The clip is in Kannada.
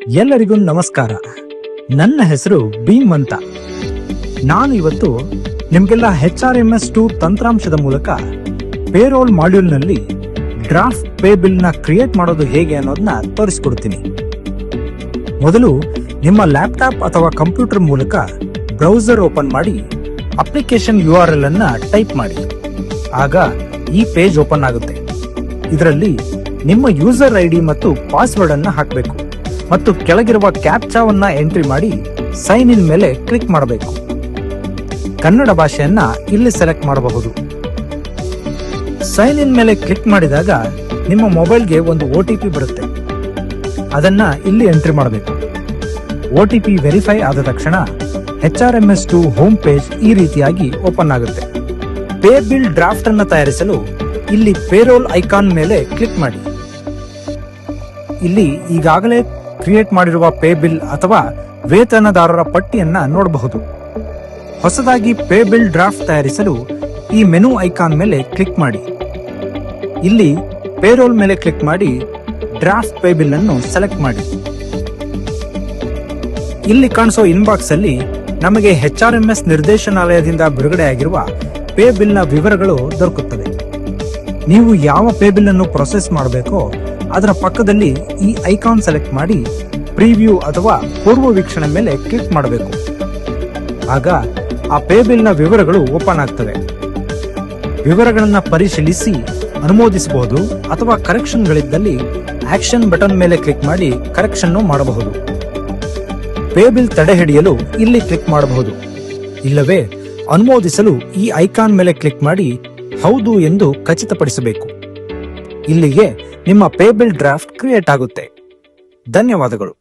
ಎಲ್ಲರಿಗೂ ನಮಸ್ಕಾರ. ನನ್ನ ಹೆಸರು ಭೀಮ್ ಅಂತ. ನಾನು ಇವತ್ತು ನಿಮಗೆಲ್ಲ HRMS2 ತಂತ್ರಾಂಶದ ಮೂಲಕ ಪೇರೋಲ್ ಮಾಡ್ಯೂಲ್ನಲ್ಲಿ ಡ್ರಾಫ್ಟ್ ಪೇ ಬಿಲ್ ನ ಕ್ರಿಯೇಟ್ ಮಾಡೋದು ಹೇಗೆ ಅನ್ನೋದನ್ನ ತೋರಿಸ್ಕೊಡ್ತೀನಿ. ಮೊದಲು ನಿಮ್ಮ ಲ್ಯಾಪ್ಟಾಪ್ ಅಥವಾ ಕಂಪ್ಯೂಟರ್ ಮೂಲಕ ಬ್ರೌಸರ್ ಓಪನ್ ಮಾಡಿ ಅಪ್ಲಿಕೇಶನ್ URL ಅನ್ನ ಟೈಪ್ ಮಾಡಿ. ಆಗ ಈ ಪೇಜ್ ಓಪನ್ ಆಗುತ್ತೆ. ಇದರಲ್ಲಿ ನಿಮ್ಮ ಯೂಸರ್ ID ಮತ್ತು ಪಾಸ್ವರ್ಡ್ ಅನ್ನ ಹಾಕಬೇಕು ಮತ್ತು ಕೆಳಗಿರುವ ಕ್ಯಾಪ್ಚಾವನ್ನ ಎಂಟ್ರಿ ಮಾಡಿ ಸೈನ್ ಇನ್ ಮೇಲೆ ಕ್ಲಿಕ್ ಮಾಡಬೇಕು. ಕನ್ನಡ ಭಾಷೆಯನ್ನ ಇಲ್ಲಿ ಸೆಲೆಕ್ಟ್ ಮಾಡಬಹುದು. ಸೈನ್ ಇನ್ ಮೇಲೆ ಕ್ಲಿಕ್ ಮಾಡಿದಾಗ ನಿಮ್ಮ ಮೊಬೈಲ್ಗೆ ಒಂದು OTP ಬರುತ್ತೆ. ಅದನ್ನ ಇಲ್ಲಿ ಎಂಟ್ರಿ ಮಾಡಬೇಕು. OTP ವೆರಿಫೈ ಆದ ತಕ್ಷಣ HRMS2 ಹೋಮ್ ಪೇಜ್ ಈ ರೀತಿಯಾಗಿ ಓಪನ್ ಆಗುತ್ತೆ. ಪೇ ಬಿಲ್ ಡ್ರಾಫ್ಟ್ ಅನ್ನು ತಯಾರಿಸಲು ಇಲ್ಲಿ ಪೇರೋಲ್ ಐಕಾನ್ ಮೇಲೆ ಕ್ಲಿಕ್ ಮಾಡಿ. ಇಲ್ಲಿ ಈಗಾಗಲೇ ಕ್ರಿಯೇಟ್ ಮಾಡಿರುವ ಪೇ ಬಿಲ್ ಅಥವಾ ವೇತನದಾರರ ಪಟ್ಟಿಯನ್ನ ನೋಡಬಹುದು. ಹೊಸದಾಗಿ ಪೇ ಬಿಲ್ ಡ್ರಾಫ್ಟ್ ತಯಾರಿಸಲು ಈ ಮೆನು ಐಕಾನ್ ಮೇಲೆ ಕ್ಲಿಕ್ ಮಾಡಿ. ಇಲ್ಲಿ ಪೇರೋಲ್ ಮೇಲೆ ಕ್ಲಿಕ್ ಮಾಡಿ ಡ್ರಾಫ್ಟ್ ಪೇ ಬಿಲ್ ಅನ್ನು ಸೆಲೆಕ್ಟ್ ಮಾಡಿ. ಇಲ್ಲಿ ಕಾಣಿಸೋ ಇನ್ಬಾಕ್ಸ್ ಅಲ್ಲಿ ನಮಗೆ HRMS ನಿರ್ದೇಶನಾಲಯದಿಂದ ಬಿಡುಗಡೆಯಾಗಿರುವ ಪೇ ಬಿಲ್ ನ ವಿವರಗಳು ದೊರಕುತ್ತದೆ. ನೀವು ಯಾವ ಪೇ ಬಿಲ್ ಅನ್ನು ಪ್ರೊಸೆಸ್ ಮಾಡಬೇಕೋ ಅದರ ಪಕ್ಕದಲ್ಲಿ ಈ ಐಕಾನ್ ಸೆಲೆಕ್ಟ್ ಮಾಡಿ ಪ್ರಿವ್ಯೂ ಅಥವಾ ಪೂರ್ವ ವೀಕ್ಷಣೆ ಮೇಲೆ ಕ್ಲಿಕ್ ಮಾಡಬೇಕು. ಆಗ ಆ ಪೇ ಬಿಲ್ ನ ವಿವರಗಳು ಓಪನ್ ಆಗ್ತವೆ. ವಿವರಗಳನ್ನ ಪರಿಶೀಲಿಸಿ ಅನುಮೋದಿಸಬಹುದು ಅಥವಾ ಕರೆಕ್ಷನ್ ಗಳಿದ್ದಲ್ಲಿ ಆಕ್ಷನ್ ಬಟನ್ ಮೇಲೆ ಕ್ಲಿಕ್ ಮಾಡಿ ಕರೆಕ್ಷನ್ ಮಾಡಬಹುದು. ಪೇ ಬಿಲ್ ತಡೆ ಹಿಡಿಯಲು ಇಲ್ಲಿ ಕ್ಲಿಕ್ ಮಾಡಬಹುದು. ಇಲ್ಲವೇ ಅನುಮೋದಿಸಲು ಈ ಐಕಾನ್ ಮೇಲೆ ಕ್ಲಿಕ್ ಮಾಡಿ ಹೌದು ಎಂದು ಖಚಿತಪಡಿಸಬೇಕು. ಇಲ್ಲಿಗೆ ನಿಮ್ಮ ಪೇ ಬಿಲ್ ಡ್ರಾಫ್ಟ್ ಕ್ರಿಯೇಟ್ ಆಗುತ್ತೆ. ಧನ್ಯವಾದಗಳು.